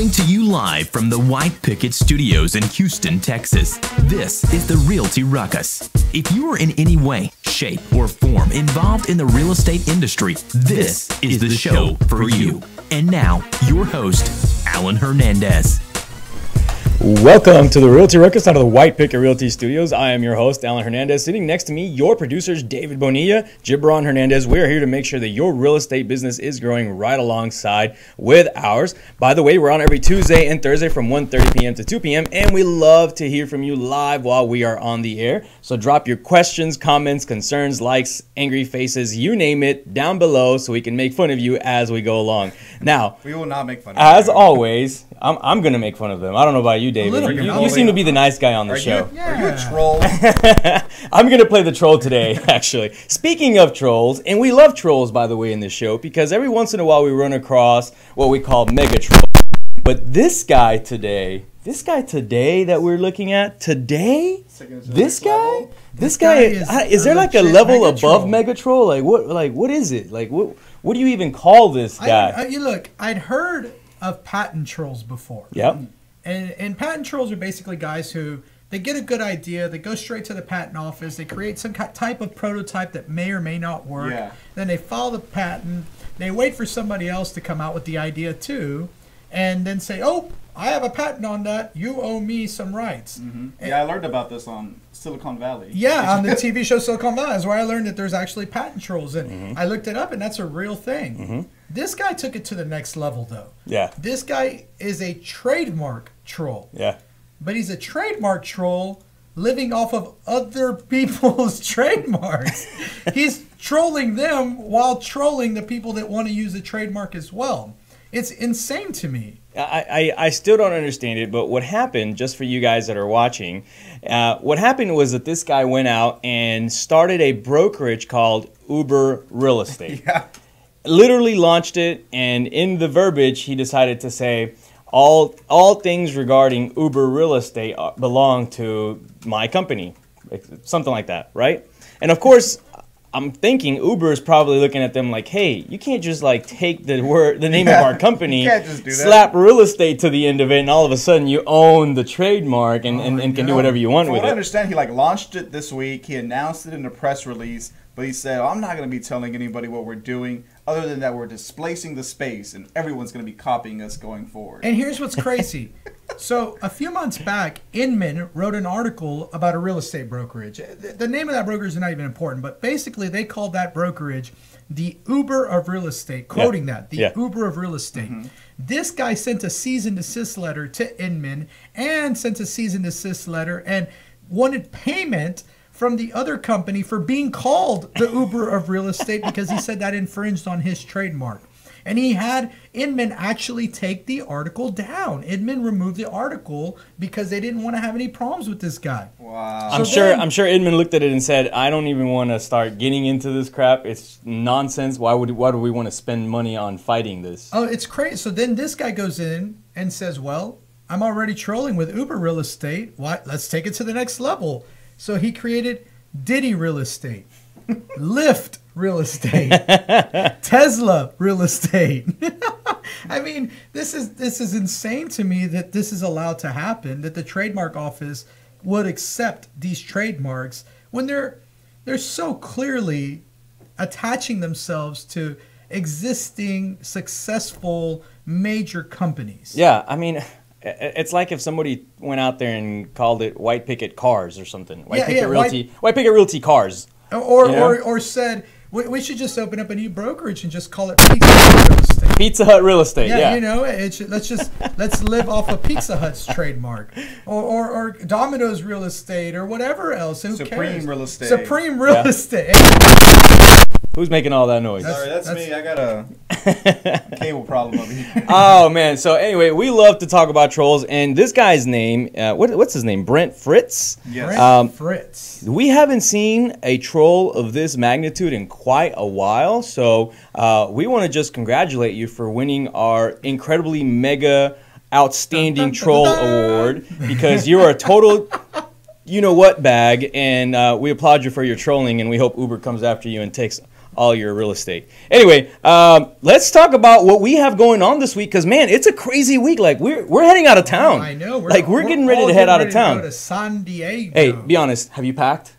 Coming to you live from the White Picket Studios in Houston, Texas, this is the Realty Ruckus. If you are in any way, shape, or form involved in the real estate industry, this is the show for you. And now, your host, Alan Hernandez. Welcome to the Realty Ruckus out of the White Picket Realty Studios. I am your host, Alan Hernandez. Sitting next to me, your producers, David Bonilla, Gibran Hernandez. We are here to make sure that your real estate business is growing right alongside with ours. By the way, we're on every Tuesday and Thursday from 1:30 p.m. to 2 p.m. And we love to hear from you live while we are on the air. So drop your questions, comments, concerns, likes, angry faces, you name it, down below so we can make fun of you as we go along. Now, we will not make fun of as always, I'm going to make fun of them. I don't know about you, David. You seem to be the nice guy on the show. Are you a troll? I'm going to play the troll today, actually. Speaking of trolls, and we love trolls, by the way, in this show, because every once in a while we run across what we call mega trolls. But this guy today that we're looking at today, is there like a level above mega troll? Like what is it? Like what do you even call this guy? Look, I'd heard of patent trolls before. Yep. And patent trolls are basically guys who, they get a good idea, they go straight to the patent office, they create some type of prototype that may or may not work. Yeah. Then they file the patent, they wait for somebody else to come out with the idea too, and then say, oh, I have a patent on that, you owe me some rights. Mm-hmm. Yeah, I learned about this on Silicon Valley. Yeah, on the TV show Silicon Valley is where I learned that there's actually patent trolls. And I looked it up, and that's a real thing. Mm-hmm. This guy took it to the next level, though. Yeah. This guy is a trademark troll. Yeah. But he's a trademark troll living off of other people's trademarks. He's trolling them while trolling the people that want to use the trademark as well. It's insane to me. I still don't understand it, but what happened, just for you guys that are watching, what happened was that this guy went out and started a brokerage called Uber Real Estate. Yeah. Literally launched it, and in the verbiage, he decided to say, all things regarding Uber Real Estate belong to my company. Something like that, right? And of course, I'm thinking Uber is probably looking at them like, hey, you can't just like take the name of our company, slap real estate to the end of it, and all of a sudden you own the trademark and can do whatever you want with it. From what I understand, he launched it this week. He announced it in a press release, but he said, I'm not going to be telling anybody what we're doing, other than that we're displacing the space and everyone's going to be copying us going forward. And here's what's crazy. So a few months back, Inman wrote an article about a real estate brokerage. The name of that brokerage is not even important, but basically they called that brokerage the Uber of real estate, quoting the Uber of real estate. Mm-hmm. This guy sent a cease and desist letter to Inman and sent a cease and desist letter and wanted payment from the other company for being called the Uber of real estate because he said that infringed on his trademark. And he had Inman actually take the article down. Inman removed the article because they didn't want to have any problems with this guy. Wow. I'm sure Inman looked at it and said, I don't even want to start getting into this crap. It's nonsense. Why do we want to spend money on fighting this? Oh, it's crazy. So then this guy goes in and says, well, I'm already trolling with Uber Real Estate. Let's take it to the next level. So he created Diddy Real Estate, Lyft Real Estate, Tesla Real Estate. I mean, this is insane to me that this is allowed to happen, that the trademark office would accept these trademarks when they're so clearly attaching themselves to existing successful major companies. Yeah, I mean, it's like if somebody went out there and called it White Picket Cars or something. White Picket Realty Cars. Or said, we should just open up a new brokerage and just call it Pizza Hut Real Estate. Pizza Hut Real Estate, yeah. You know, let's live off of Pizza Hut's trademark. Or Domino's Real Estate or whatever else. Who cares? Real Estate. Supreme Real Estate. Who's making all that noise? Sorry, that's me. I got a cable problem over here. Oh, man. So, anyway, we love to talk about trolls. And this guy's name, what's his name? Brent Fritz? Yes. Brent Fritz. We haven't seen a troll of this magnitude in quite a while. So, we want to just congratulate you for winning our incredibly mega outstanding troll award, because you're a total you-know-what bag. And we applaud you for your trolling. And we hope Uber comes after you and takes all your real estate. Anyway, let's talk about what we have going on this week, because man, it's a crazy week. Like we're heading out of town. I know. We're getting ready to head out of town. To go to San Diego. Hey, be honest. Have you packed?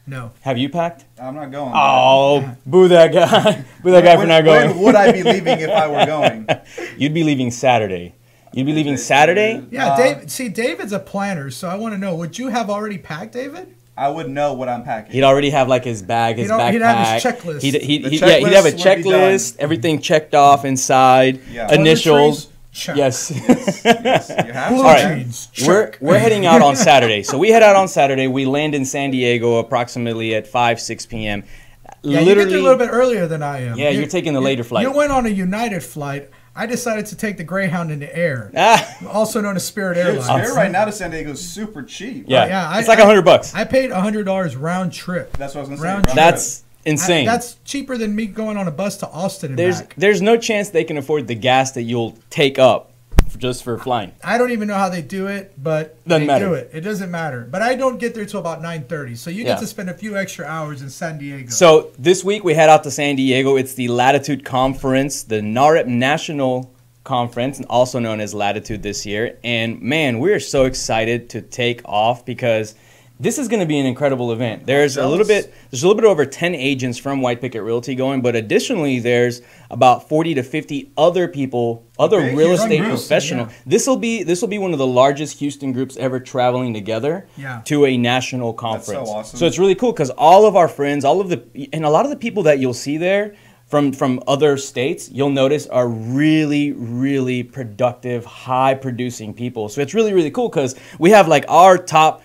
No. Have you packed? I'm not going. Oh, boo that guy. Boo that guy for not going. When would I be leaving if I were going? You'd be leaving Saturday. You'd be leaving Saturday? Yeah, David. See, David's a planner, so I want to know, would you have already packed, David? I would know what I'm packing. He'd already have like his bag, his backpack. He'd have his checklist. He'd have a checklist, everything checked off inside, initials. Check. Yes. Yes, you have to. All right. We're heading out on Saturday. So we head out on Saturday. We land in San Diego approximately at 6 p.m. Yeah, you get there a little bit earlier than I am. Yeah, you're taking the later flight. You went on a United flight. I decided to take the Greyhound in the air, also known as Spirit Airlines. Spirit right now to San Diego is super cheap. Yeah, it's like $100. I paid $100 round trip. That's what I was going to say. That's insane. That's cheaper than me going on a bus to Austin and back. There's no chance they can afford the gas that you'll take up just for flying. I don't even know how they do it, but Doesn't matter. do it. It doesn't matter. But I don't get there till about 9:30, so you get to spend a few extra hours in San Diego. So this week we head out to San Diego. It's the Latitude Conference, the NAREP National Conference, also known as Latitude this year. And man, we're so excited to take off because this is going to be an incredible event. There's a little bit over 10 agents from White Picket Realty going, but additionally there's about 40 to 50 other people, other real estate professionals. Yeah. This will be one of the largest Houston groups ever traveling together to a national conference. That's so awesome. So it's really cool because all of our friends, and a lot of the people that you'll see there from other states, you'll notice are really, really productive, high producing people. So it's really, really cool because we have like our top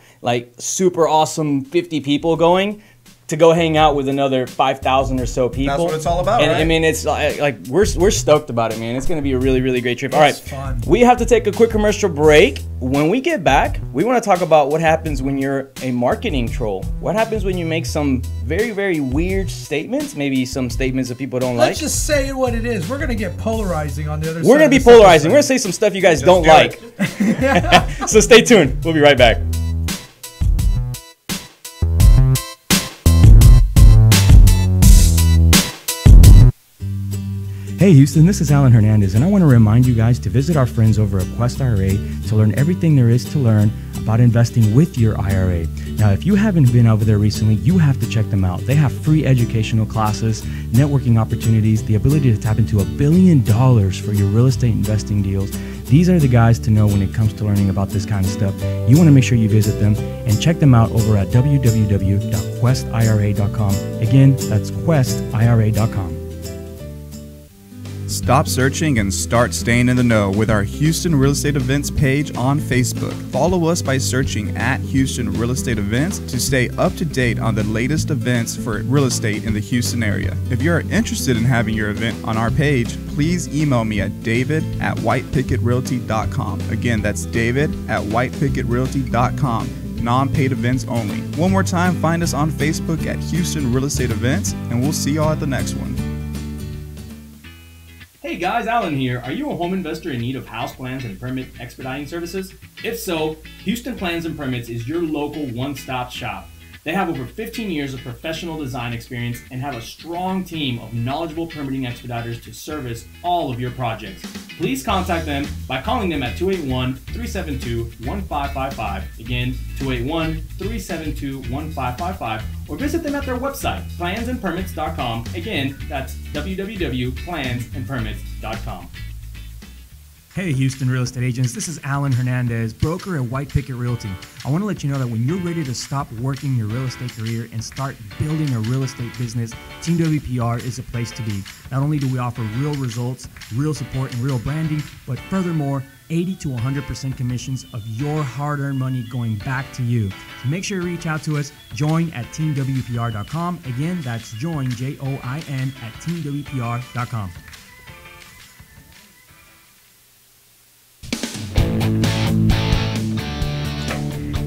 super awesome 50 people going to go hang out with another 5,000 or so people. That's what it's all about, and, right? I mean, it's like we're stoked about it, man. It's going to be a really, really great trip. All right, fun. We have to take a quick commercial break. When we get back, we want to talk about what happens when you're a marketing troll. What happens when you make some very, very weird statements, maybe some statements that people don't like. Let's just say what it is. We're going to get polarizing on the other side. We're going to be polarizing. We're going to say some stuff you guys don't like. So stay tuned. We'll be right back. Hey Houston, this is Alan Hernandez, and I want to remind you guys to visit our friends over at Quest IRA to learn everything there is to learn about investing with your IRA. Now, if you haven't been over there recently, you have to check them out. They have free educational classes, networking opportunities, the ability to tap into $1 billion for your real estate investing deals. These are the guys to know when it comes to learning about this kind of stuff. You want to make sure you visit them and check them out over at www.questira.com. Again, that's questira.com. Stop searching and start staying in the know with our Houston Real Estate Events page on Facebook. Follow us by searching at Houston Real Estate Events to stay up to date on the latest events for real estate in the Houston area. If you are interested in having your event on our page, please email me at david@whitepicketrealty.com. Again, that's david@whitepicketrealty.com. Non-paid events only. One more time, find us on Facebook at Houston Real Estate Events, and we'll see y'all at the next one. Hey guys, Alan here. Are you a home investor in need of house plans and permit expediting services? If so, Houston Plans and Permits is your local one-stop shop. They have over 15 years of professional design experience and have a strong team of knowledgeable permitting expediters to service all of your projects. Please contact them by calling them at 281-372-1555. Again, 281-372-1555. Or visit them at their website, plansandpermits.com. Again, that's www.plansandpermits.com. Hey Houston real estate agents, this is Alan Hernandez, broker at White Picket Realty. I want to let you know that when you're ready to stop working your real estate career and start building a real estate business, Team WPR is a place to be. Not only do we offer real results, real support, and real branding, but furthermore, 80 to 100% commissions of your hard-earned money going back to you. So make sure you reach out to us. Join at teamwpr.com. Again, that's join, Join, at teamwpr.com.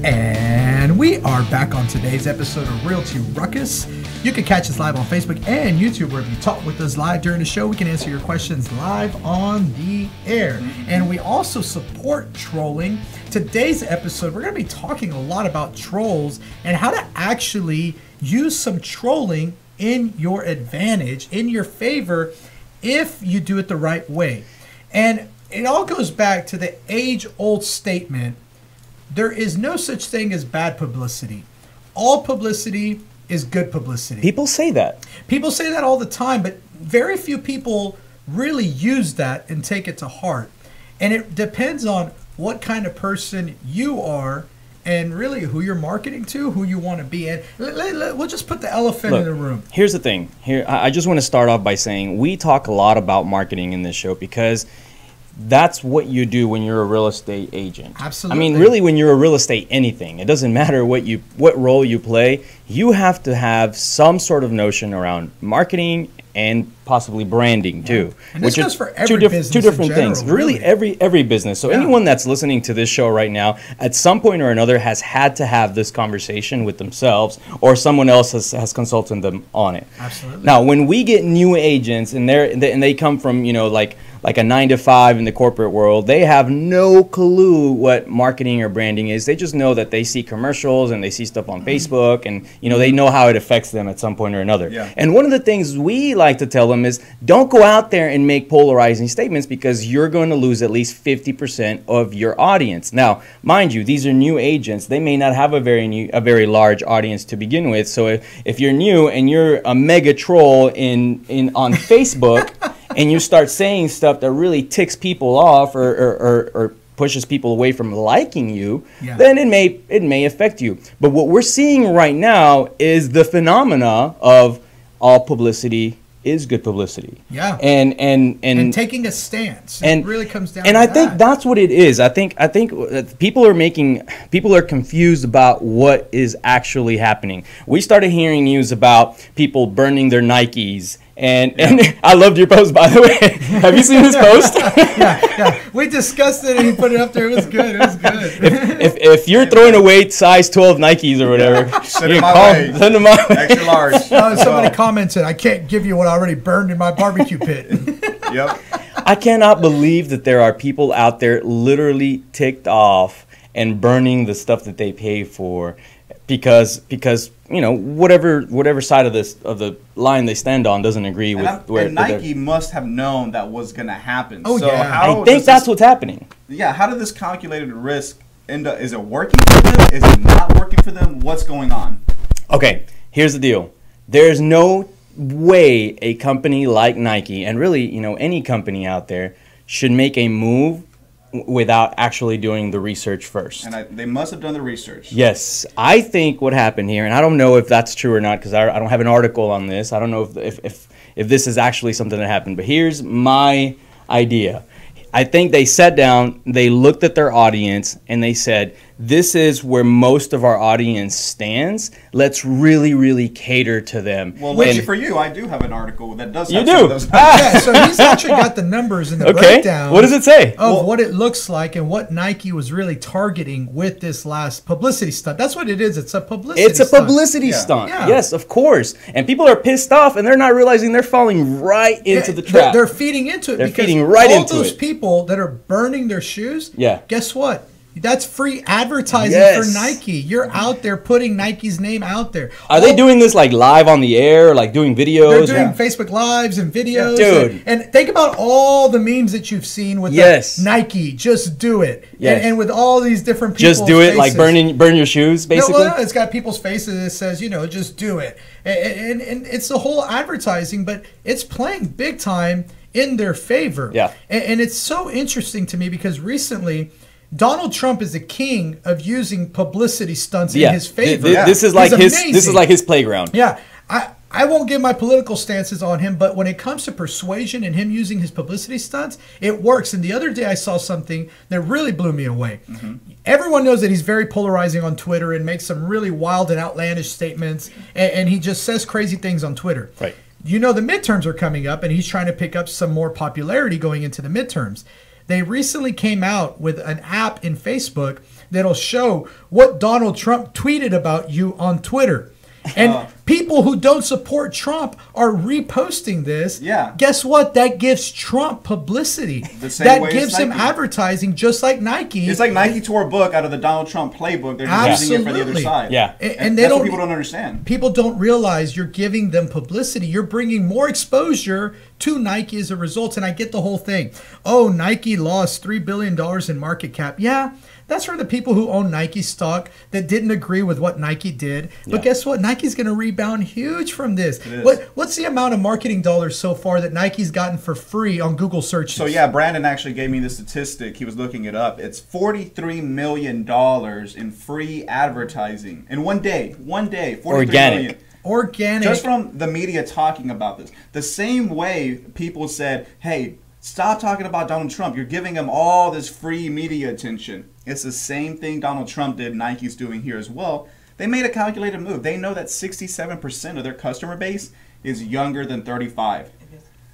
And we are back on today's episode of Realty Ruckus. You can catch us live on Facebook and YouTube, where if you talk with us live during the show, we can answer your questions live on the air. And we also support trolling. Today's episode, we're going to be talking a lot about trolls and how to actually use some trolling in your advantage, in your favor, if you do it the right way. And it all goes back to the age-old statement, there is no such thing as bad publicity. All publicity is good publicity. People say that. People say that all the time, but very few people really use that and take it to heart. And it depends on what kind of person you are and really who you're marketing to, who you want to be. And we'll just put the elephant in the room. Here's the thing. I just want to start off by saying we talk a lot about marketing in this show because that's what you do when you're a real estate agent. Absolutely. I mean, really, when you're a real estate anything, it doesn't matter what role you play. You have to have some sort of notion around marketing and possibly branding too. And this goes for every business two different in general, things. Really, every business. So anyone that's listening to this show right now, at some point or another, has had to have this conversation with themselves, or someone else has consulted them on it. Absolutely. Now, when we get new agents and they come from like a 9-to-5 in the corporate world, they have no clue what marketing or branding is. They just know that they see commercials and they see stuff on Facebook, and they know how it affects them at some point or another. Yeah. And one of the things we like to tell them is don't go out there and make polarizing statements because you're going to lose at least 50% of your audience. Now, mind you, these are new agents. They may not have a very large audience to begin with. So if you're new and you're a mega troll on Facebook and you start saying stuff that really ticks people off or pushes people away from liking you, then it may affect you. But what we're seeing right now is the phenomena of all publicity is good publicity. Yeah. And taking a stance. And it really comes down and to I think that's what it is. I think people are confused about what is actually happening. We started hearing news about people burning their Nikes. And I loved your post, by the way. Have you seen this post? yeah. We discussed it and he put it up there. It was good. It was good. If you're throwing away size 12 Nikes or whatever, send them my way. Extra large. Somebody commented, I can't give you what I already burned in my barbecue pit. Yep. I cannot believe that there are people out there literally ticked off and burning the stuff that they pay for because whatever side of the line they stand on doesn't agree with where. And Nike must have known that was going to happen. Oh, so yeah. I think that's what's happening. Yeah. How did this calculated risk end up? Is it working for them? Is it not working for them? What's going on? Okay. Here's the deal. There's no way a company like Nike, and really any company out there, should make a move without actually doing the research first. And they must have done the research. Yes. I think what happened here, and I don't know if that's true or not because I don't have an article on this. I don't know if this is actually something that happened. But here's my idea. I think they sat down, they looked at their audience, and they said, this is where most of our audience stands. Let's really, really cater to them. Well, for you, I do have an article that does have some of those. Yeah, so he's actually got the numbers in the breakdown. What does it say? Of what it looks like and what Nike was really targeting with this last publicity stunt. That's what it is. It's a publicity stunt. It's a publicity stunt. Yeah. Yes, of course. And people are pissed off, and they're not realizing they're falling right into the trap. They're feeding into it. They're because feeding right all into those it. people that are burning their shoes, guess what? That's free advertising for Nike. You're out there putting Nike's name out there. Are they doing this like live on the air, or like doing videos? They're doing Facebook Lives and videos. Yeah, dude. And think about all the memes that you've seen with the Nike, just do it. Yes. And with all these different people's just do it, faces. like burn your shoes, basically? No, it's got people's faces that says, just do it. And it's the whole advertising, but it's playing big time in their favor. Yeah. And it's so interesting to me because recently Donald Trump is the king of using publicity stunts in his favor. This is like his playground. Yeah. I won't give my political stances on him, but when it comes to persuasion and him using his publicity stunts, it works. And the other day I saw something that really blew me away. Mm-hmm. Everyone knows that he's very polarizing on Twitter and makes some really wild and outlandish statements, and he just says crazy things on Twitter. Right. The midterms are coming up, and he's trying to pick up some more popularity going into the midterms. They recently came out with an app in Facebook that'll show what Donald Trump tweeted about you on Twitter. And people who don't support Trump are reposting this. Yeah. Guess what? That gives Trump publicity. The same That way as gives him Nike. advertising, just like Nike. It's like Nike tore a book out of the Donald Trump playbook. They're just using it for the other Absolutely. side. Yeah. And they that's don't. what people don't understand. People don't realize you're giving them publicity. You're bringing more exposure to Nike as a result. And I get the whole thing. Oh, Nike lost $3 billion in market cap. Yeah, that's for the people who own Nike stock that didn't agree with what Nike did. But guess what? Nike's going to rebound huge from this. What's the amount of marketing dollars so far that Nike's gotten for free on Google searches? So yeah, Brandon actually gave me the statistic. He was looking it up. It's $43 million in free advertising in one day. 43 Organic. million. Organic. Just from the media talking about this. The same way people said, hey, stop talking about Donald Trump. You're giving him all this free media attention. It's the same thing Donald Trump did, Nike's doing here as well. They made a calculated move. They know that 67% of their customer base is younger than 35.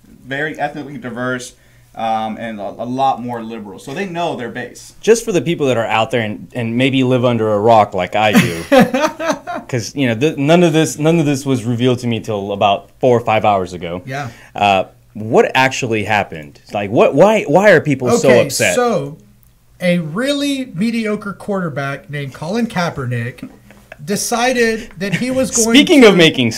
Very ethnically diverse and a lot more liberal. So they know their base. Just for the people that are out there and maybe live under a rock like I do, because none of this was revealed to me till about 4 or 5 hours ago. Yeah. What actually happened? Like, why are people so upset? So a really mediocre quarterback named Colin Kaepernick decided that he was going Speaking of making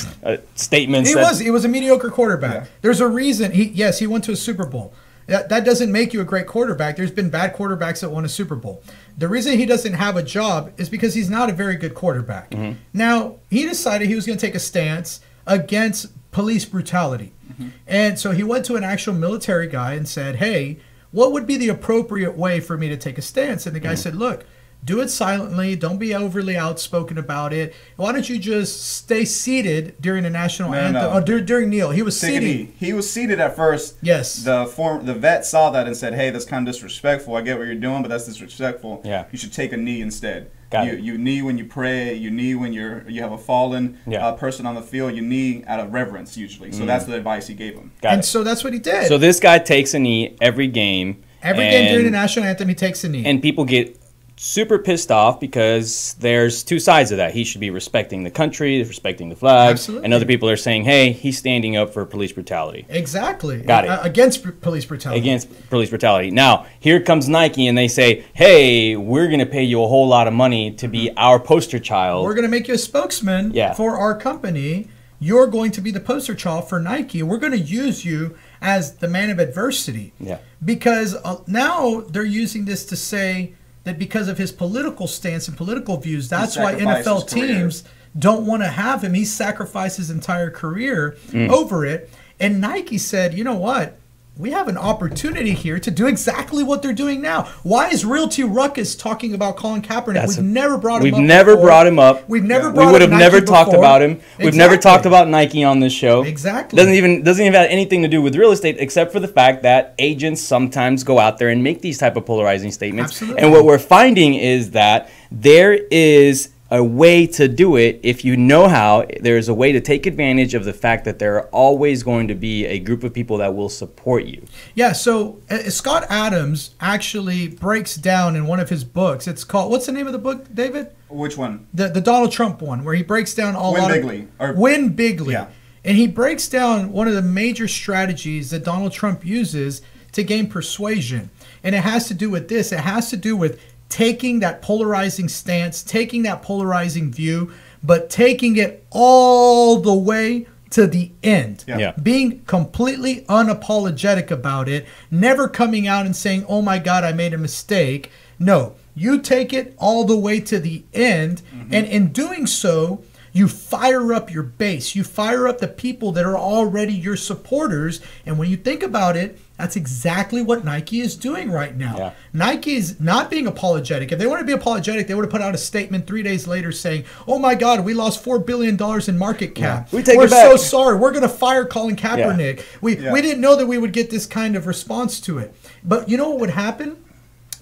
statements, he was a mediocre quarterback. Yeah. There's a reason he went to a Super Bowl. That doesn't make you a great quarterback. There's been bad quarterbacks that won a Super Bowl. The reason he doesn't have a job is because he's not a very good quarterback. Mm-hmm. Now, he decided he was going to take a stance against police brutality. Mm-hmm. And so he went to an actual military guy and said, hey, what would be the appropriate way for me to take a stance? And the guy said, look, do it silently. Don't be overly outspoken about it. Why don't you just stay seated during the national anthem? No. During kneel. He was seated. He was seated at first. Yes. The vet saw that and said, hey, that's kind of disrespectful. I get what you're doing, but that's disrespectful. Yeah. You should take a knee instead. You knee when you pray. You knee when you have a fallen person on the field. You knee out of reverence usually. So that's the advice he gave him. So that's what he did. So this guy takes a knee every game. Every game during the national anthem, he takes a knee. And people get super pissed off because there's two sides of that. He should be respecting the country, respecting the flag. Absolutely. And other people are saying, hey, he's standing up for police brutality. Exactly. Got it. Against police brutality. Against police brutality. Now, here comes Nike and they say, hey, we're going to pay you a whole lot of money to be our poster child. We're going to make you a spokesman for our company. You're going to be the poster child for Nike. We're going to use you as the man of adversity. Yeah. Because now they're using this to say that because of his political stance and political views, that's why NFL teams don't want to have him. He sacrificed his entire career over it. And Nike said, you know what? We have an opportunity here to do exactly what they're doing now. Why is Realty Ruckus talking about Colin Kaepernick? We've never brought him up. We've never brought him up. We've never brought We would have Nike never talked before. about him. We've never talked about Nike on this show. Exactly. Doesn't even have anything to do with real estate except for the fact that agents sometimes go out there and make these type of polarizing statements. Absolutely. And what we're finding is that there is a way to do it if you know how. There's a way to take advantage of the fact that there are always going to be a group of people that will support you. Yeah, so Scott Adams actually breaks down in one of his books. It's called, what's the name of the book, David? Which one? The Donald Trump one, where he breaks down Win Bigly. Yeah. And he breaks down one of the major strategies that Donald Trump uses to gain persuasion. And it has to do with this. It has to do with taking that polarizing stance, taking that polarizing view, but taking it all the way to the end. Yeah. Being completely unapologetic about it, never coming out and saying, oh my God, I made a mistake. No, you take it all the way to the end. And in doing so, you fire up your base. You fire up the people that are already your supporters. And when you think about it, that's exactly what Nike is doing right now. Yeah. Nike is not being apologetic. If they wanted to be apologetic, they would have put out a statement 3 days later saying, oh my God, we lost $4 billion in market cap. Yeah. We're so sorry. We're going to fire Colin Kaepernick. Yeah. We didn't know that we would get this kind of response to it. But you know what would happen?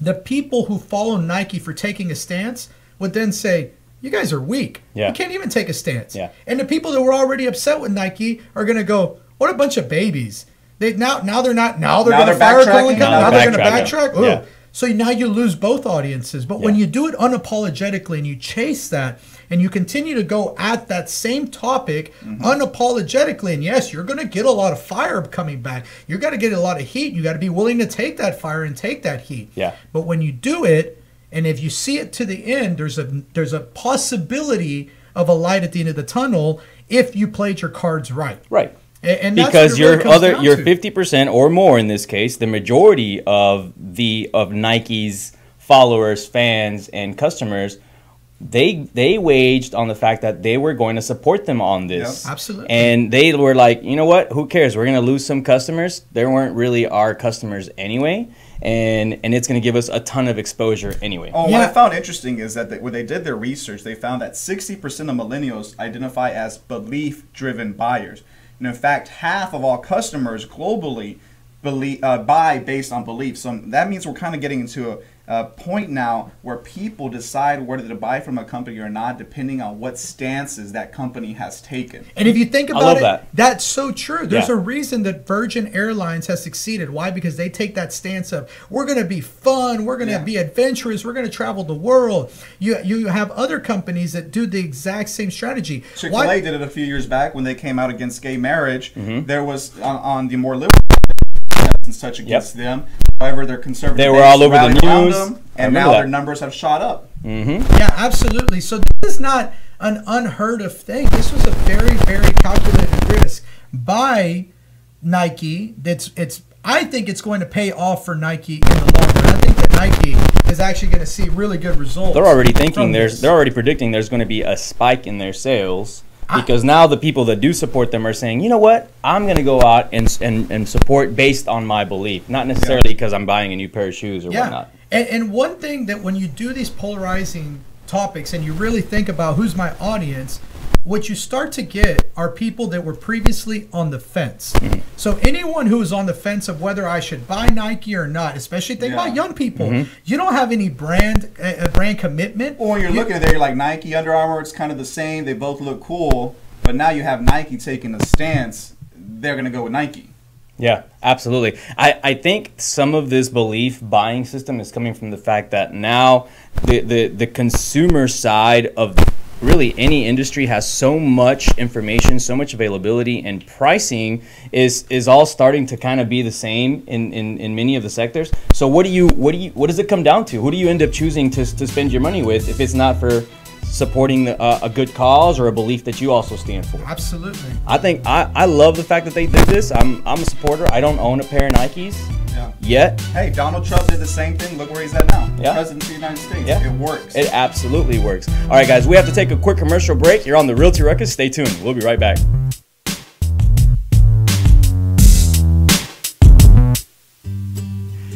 The people who follow Nike for taking a stance would then say, you guys are weak. Yeah. You can't even take a stance. Yeah. And the people that were already upset with Nike are going to go, what a bunch of babies. Now they're going to fire Colin Kaepernick. Now they're going to backtrack. Ooh, So now you lose both audiences. But when you do it unapologetically and you chase that and you continue to go at that same topic unapologetically, and yes, you're going to get a lot of fire coming back. You're going to get a lot of heat. You got to be willing to take that fire and take that heat. Yeah. But when you do it, and if you see it to the end, there's a possibility of a light at the end of the tunnel if you played your cards right. Right. And that's because what it really comes down you're to. 50% or more in this case, the majority of Nike's followers, fans, and customers, they waged on the fact that they were going to support them on this. Yep, absolutely. And they were like, you know what? Who cares? We're going to lose some customers. They weren't really our customers anyway. And it's going to give us a ton of exposure anyway. Oh, what I found interesting is that when they did their research, they found that 60% of millennials identify as belief-driven buyers. And in fact, half of all customers globally buy based on belief. So that means we're kind of getting into a point now where people decide whether to buy from a company or not, depending on what stances that company has taken. And if you think about it, that. that's so true. There's Yeah. a reason that Virgin Airlines has succeeded. Why? Because they take that stance of, we're going to be fun, we're going to be adventurous, we're going to travel the world. You have other companies that do the exact same strategy. Chick-fil-A did it a few years back when they came out against gay marriage. There was on the more liberal such against them. However, their conservative They were all over the news. Them, and now their numbers have shot up. Yeah, absolutely. So this is not an unheard of thing. This was a very, very calculated risk by Nike. I think it's going to pay off for Nike in the long run. I think that Nike is actually going to see really good results. They're already thinking they're already predicting there's going to be a spike in their sales. Because now the people that do support them are saying, you know what, I'm going to go out and support based on my belief, not necessarily because I'm buying a new pair of shoes or whatnot. And one thing that when you do these polarizing topics and you really think about who's my audience, what you start to get are people that were previously on the fence. So anyone who is on the fence of whether I should buy Nike or not, especially think about young people, you don't have any brand commitment. Or you're looking at it, you're like Nike, Under Armour, it's kind of the same. They both look cool, but now you have Nike taking a stance. They're going to go with Nike. Yeah, absolutely. I think some of this belief buying system is coming from the fact that now the consumer side of really any industry has so much information, so much availability, and pricing is all starting to kind of be the same in many of the sectors. So what does it come down to? Who do you end up choosing to spend your money with if it's not for supporting a good cause or a belief that you also stand for? Absolutely. I think I love the fact that they did this. I'm a supporter. I don't own a pair of Nikes yet. Hey, Donald Trump did the same thing. Look where he's at now. Yeah. President of the United States. Yeah. It works. It absolutely works. All right, guys, we have to take a quick commercial break. You're on the Realty Ruckus. Stay tuned. We'll be right back.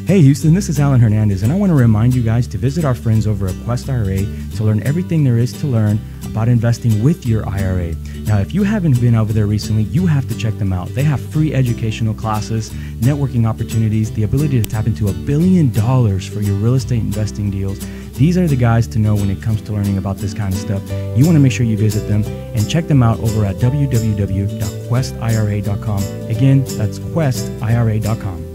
Hey Houston, this is Alan Hernandez, and I want to remind you guys to visit our friends over at Quest IRA to learn everything there is to learn about investing with your IRA. Now, if you haven't been over there recently, you have to check them out. They have free educational classes, networking opportunities, the ability to tap into $1 billion for your real estate investing deals. These are the guys to know when it comes to learning about this kind of stuff. You want to make sure you visit them and check them out over at www.questira.com. Again, that's questira.com.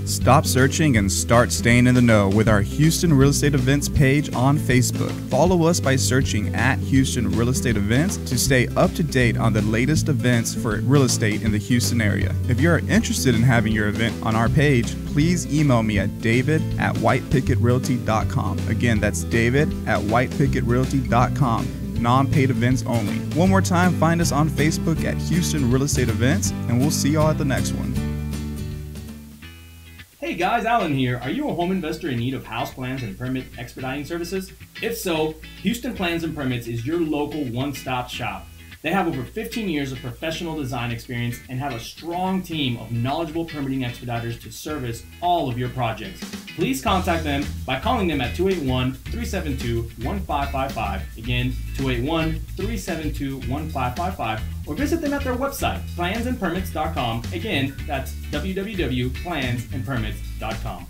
Stop searching and start staying in the know with our Houston Real Estate Events page on Facebook. Follow us by searching at Houston Real Estate Events to stay up to date on the latest events for real estate in the Houston area. If you're interested in having your event on our page, please email me at david@whitepicketrealty.com. Again, that's david@whitepicketrealty.com. Non-paid events only. One more time, find us on Facebook at Houston Real Estate Events, and we'll see y'all at the next one. Hey guys, Alan here. Are you a home investor in need of house plans and permit expediting services? If so, Houston Plans and Permits is your local one-stop shop. They have over 15 years of professional design experience and have a strong team of knowledgeable permitting expediters to service all of your projects. Please contact them by calling them at 281-372-1555. Again, 281-372-1555. Or visit them at their website, plansandpermits.com. Again, that's www.plansandpermits.com.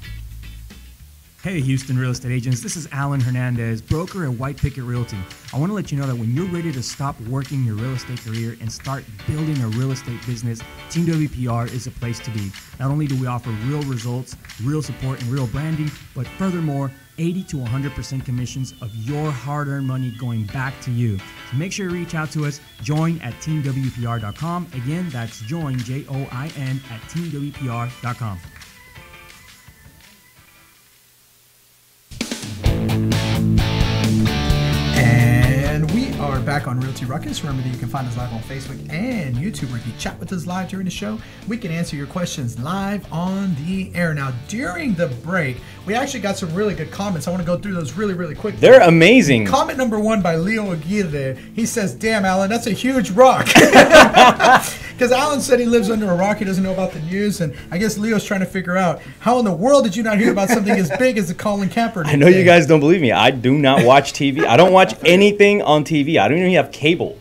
Hey Houston real estate agents, this is Alan Hernandez, broker at White Picket Realty. I want to let you know that when you're ready to stop working your real estate career and start building a real estate business, Team WPR is the place to be. Not only do we offer real results, real support, and real branding, but furthermore, 80 to 100% commissions of your hard-earned money going back to you. So make sure you reach out to us. Join at teamwpr.com. Again, that's join, Join, at teamwpr.com. And we are back on Realty Ruckus. Remember that you can find us live on Facebook and YouTube, where if you chat with us live during the show, we can answer your questions live on the air. Now, during the break, we actually got some really good comments. I want to go through those really, really quick. They're amazing. Comment number 1 by Leo Aguirre. He says, "Damn, Alan, that's a huge rock." Because Alan said he lives under a rock. He doesn't know about the news. And I guess Leo's trying to figure out, how in the world did you not hear about something as big as the Colin Kaepernick I know thing? you guys don't believe me. I do not watch TV. I don't watch anything on TV. I don't even have cable.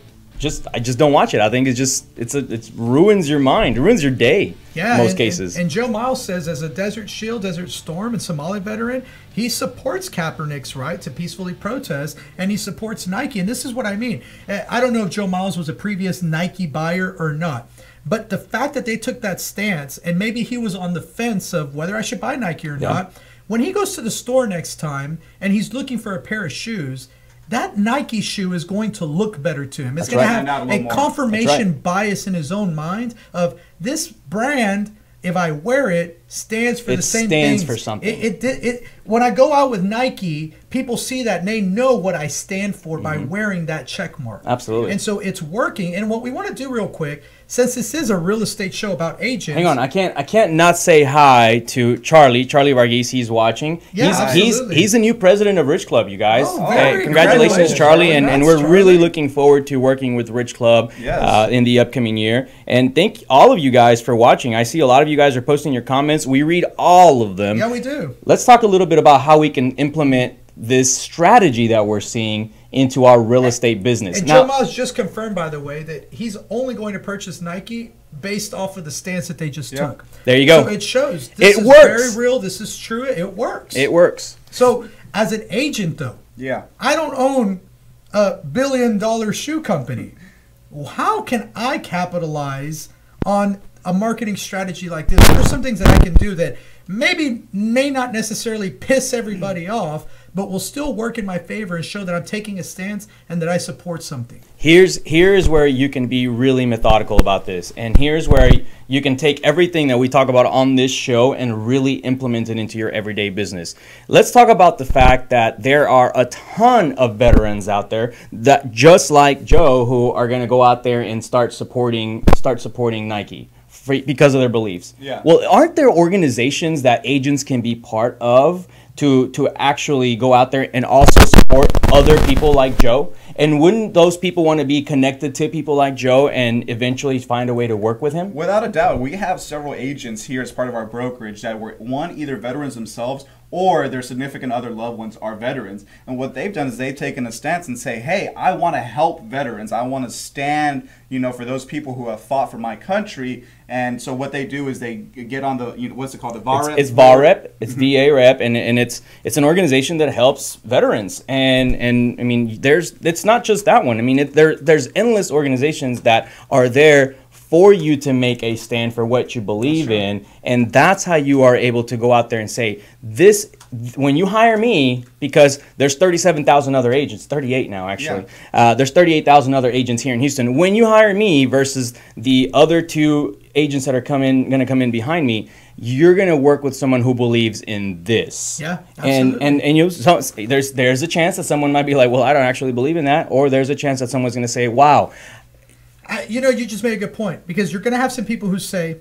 I just don't watch it. I think it ruins your mind, it ruins your day. Yeah, in most cases. And Joe Miles says, as a Desert Shield, Desert Storm, and Somali veteran, he supports Kaepernick's right to peacefully protest, and he supports Nike. And this is what I mean. I don't know if Joe Miles was a previous Nike buyer or not, but the fact that they took that stance, and maybe he was on the fence of whether I should buy Nike or not, when he goes to the store next time and he's looking for a pair of shoes, that Nike shoe is going to look better to him. It's going to have a confirmation bias in his own mind of this brand, if I wear it, stands for the same thing. It stands for something. When I go out with Nike, people see that and they know what I stand for by wearing that check mark. Absolutely. And so it's working. And what we want to do real quick, since this is a real estate show about agents. Hang on, I can't not say hi to Charlie Varghese. He's watching. Yeah, he's the new president of Rich Club, you guys. Oh, congratulations, Charlie, and we're Charlie. really looking forward to working with Rich Club in the upcoming year. And thank all of you guys for watching. I see a lot of you guys are posting your comments. We read all of them. Yeah, we do. Let's talk a little bit about how we can implement this strategy that we're seeing into our real estate business. And Joe Miles just confirmed, by the way, that he's only going to purchase Nike based off of the stance that they just took. There you go. So it shows. This is works. very real. This is true. It works. It works. So as an agent, though, I don't own a billion-dollar shoe company. Well, how can I capitalize on a marketing strategy like this? What are some things that I can do that may not necessarily piss everybody off, but will still work in my favor and show that I'm taking a stance and that I support something? Here's where you can be really methodical about this, and here's where you can take everything that we talk about on this show and really implement it into your everyday business. Let's talk about the fact that there are a ton of veterans out there that, just like Joe, who are going to go out there and start supporting Nike because of their beliefs. Well, aren't there organizations that agents can be part of to actually go out there and also support other people like Joe? And wouldn't those people want to be connected to people like Joe and eventually find a way to work with him? Without a doubt. We have several agents here as part of our brokerage that were, either veterans themselves or their significant other loved ones are veterans. And what they've done is they've taken a stance and say, hey, I want to help veterans. I want to stand, for those people who have fought for my country. And so what they do is they get on the, what's it called? The VAREP? It's VAREP. It's VA Rep, and it's an organization that helps veterans. And I mean, it's not just that one. I mean, there's endless organizations that are there for you to make a stand for what you believe in, and that's how you are able to go out there and say, when you hire me, because there's 37,000 other agents, 38 now actually, there's 38,000 other agents here in Houston. When you hire me versus the other two agents that are going to come in behind me, you're going to work with someone who believes in this. Yeah, absolutely. There's a chance that someone might be like, well, I don't actually believe in that, or there's a chance that someone's going to say, wow. You just made a good point, because you're going to have some people who say,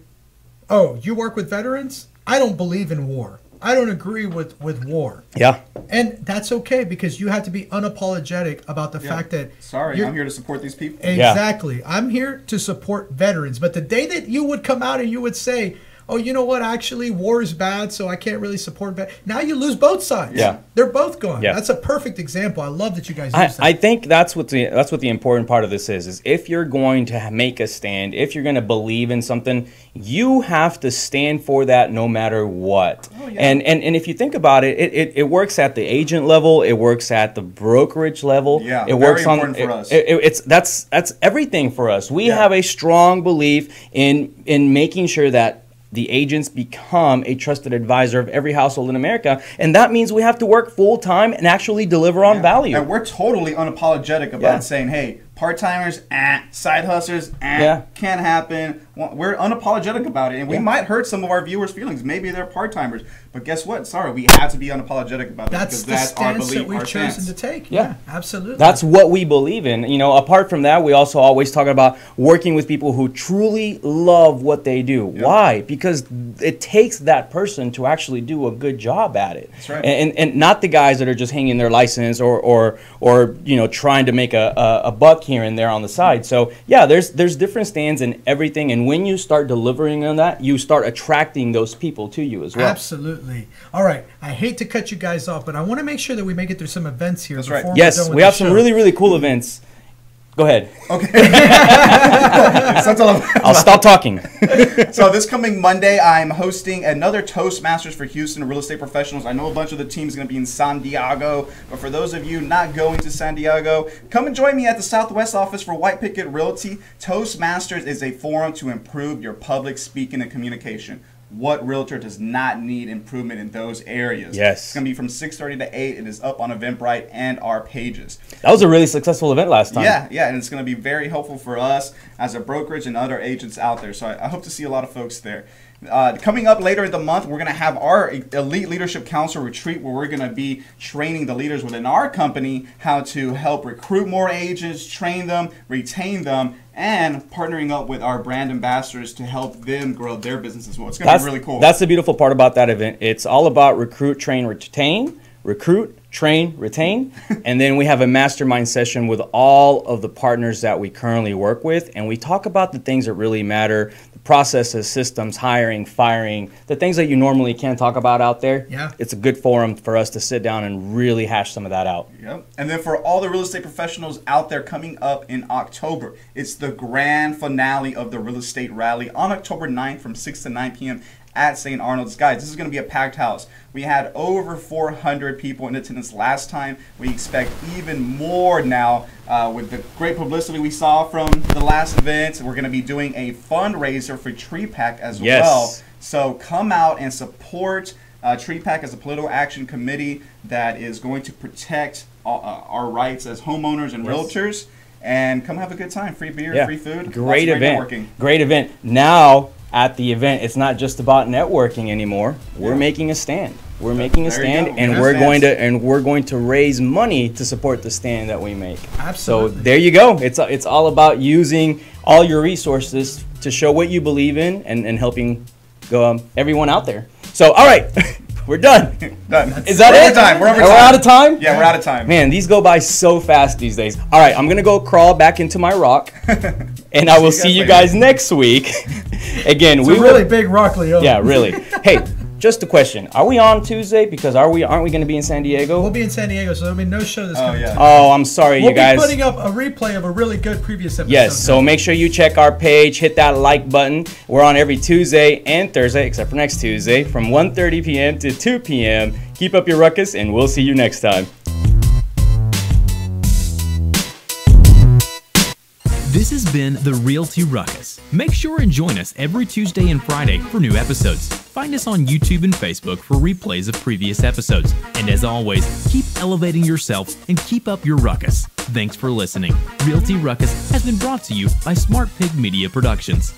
oh, you work with veterans? I don't believe in war. I don't agree with war. Yeah. And that's okay, because you have to be unapologetic about the fact that... Sorry, I'm here to support these people. Exactly. I'm here to support veterans. But the day that you would come out and you would say, oh, you know what? Actually, war is bad, so I can't really support bad. Now you lose both sides. Yeah. They're both gone. Yeah. That's a perfect example. I love that you guys use that. I think that's what the important part of this is if you're going to make a stand, if you're going to believe in something, you have to stand for that no matter what. Oh, yeah. And if you think about it, it works at the agent level, it works at the brokerage level. Yeah, it very works important for us. That's everything for us. We have a strong belief in making sure that the agents become a trusted advisor of every household in America. And that means we have to work full time and actually deliver on value. And we're totally unapologetic about saying, hey, part-timers, side hustlers, can't happen. We're unapologetic about it. And we might hurt some of our viewers' feelings. Maybe they're part-timers. But guess what? Sorry, we have to be unapologetic about that because that's our belief, that we've our chosen stance. to take. Yeah. Absolutely. That's what we believe in. You know, apart from that, we also always talk about working with people who truly love what they do. Yep. Why? Because it takes that person to actually do a good job at it. That's right. And not the guys that are just hanging their license or you know, trying to make a buck here and there on the side. So yeah, there's different stands and everything. And when you start delivering on that, you start attracting those people to you as well. Absolutely. All right. I hate to cut you guys off, but I want to make sure that we make it through some events here. That's before right. we're Yes, done with we the have some show. really, really cool events. Go ahead. That's all I'll stop talking. So this coming Monday, I'm hosting another Toastmasters for Houston real estate professionals. I know a bunch of the teams going to be in San Diego, but for those of you not going to San Diego, come and join me at the Southwest office for White Picket Realty. Toastmasters is a forum to improve your public speaking and communication. What realtor does not need improvement in those areas? Yes. It's going to be from 6:30 to 8. It is up on Eventbrite and our pages. That was a really successful event last time. Yeah, and it's going to be very helpful for us as a brokerage and other agents out there. So I hope to see a lot of folks there. Coming up later in the month, we're going to have our Elite Leadership Council retreat where we're going to be training the leaders within our company how to help recruit more agents, train them, retain them, and partnering up with our brand ambassadors to help them grow their business as well. It's going to be really cool. That's the beautiful part about that event. It's all about recruit, train, retain. Recruit, train, retain. And then we have a mastermind session with all of the partners that we currently work with. And we talk about the things that really matter, the processes, systems, hiring, firing, the things that you normally can't talk about out there. Yeah. It's a good forum for us to sit down and really hash some of that out. Yep. And then for all the real estate professionals out there coming up in October, it's the grand finale of the real estate rally on October 9th from 6 to 9 p.m. at St. Arnold's. Guys, this is going to be a packed house. We had over 400 people in attendance last time. We expect even more now with the great publicity we saw from the last event. We're going to be doing a fundraiser for Tree Pack as well. So come out and support Tree Pack as a political action committee that is going to protect our rights as homeowners and realtors. And come have a good time. Free beer, free food. Great event. Networking. Great event. Now, at the event, it's not just about networking anymore. We're making a stand. We're making a stand, and we're going to raise money to support the stand that we make. Absolutely. So there you go. It's all about using all your resources to show what you believe in and helping everyone out there. So all right, we're done. Done. Is that it? We're over time. We're out of time? Yeah, we're out of time. Man, these go by so fast these days. All right, I'm going to go crawl back into my rock, and I will see you guys next week. Again, It's we a really big rock, Leo. Yeah, really. Hey, just a question. Are we on Tuesday? Because aren't we going to be in San Diego? We'll be in San Diego, so there'll be no show this coming Tuesday. Oh, I'm sorry, you guys. We'll be putting up a replay of a really good previous episode. Yes, so make sure you check our page, hit that like button. We're on every Tuesday and Thursday, except for next Tuesday, from 1:30 p.m. to 2 p.m. Keep up your ruckus, and we'll see you next time. This has been the Realty Ruckus. Make sure and join us every Tuesday and Friday for new episodes. Find us on YouTube and Facebook for replays of previous episodes. And as always, keep elevating yourself and keep up your ruckus. Thanks for listening. Realty Ruckus has been brought to you by Smart Pig Media Productions.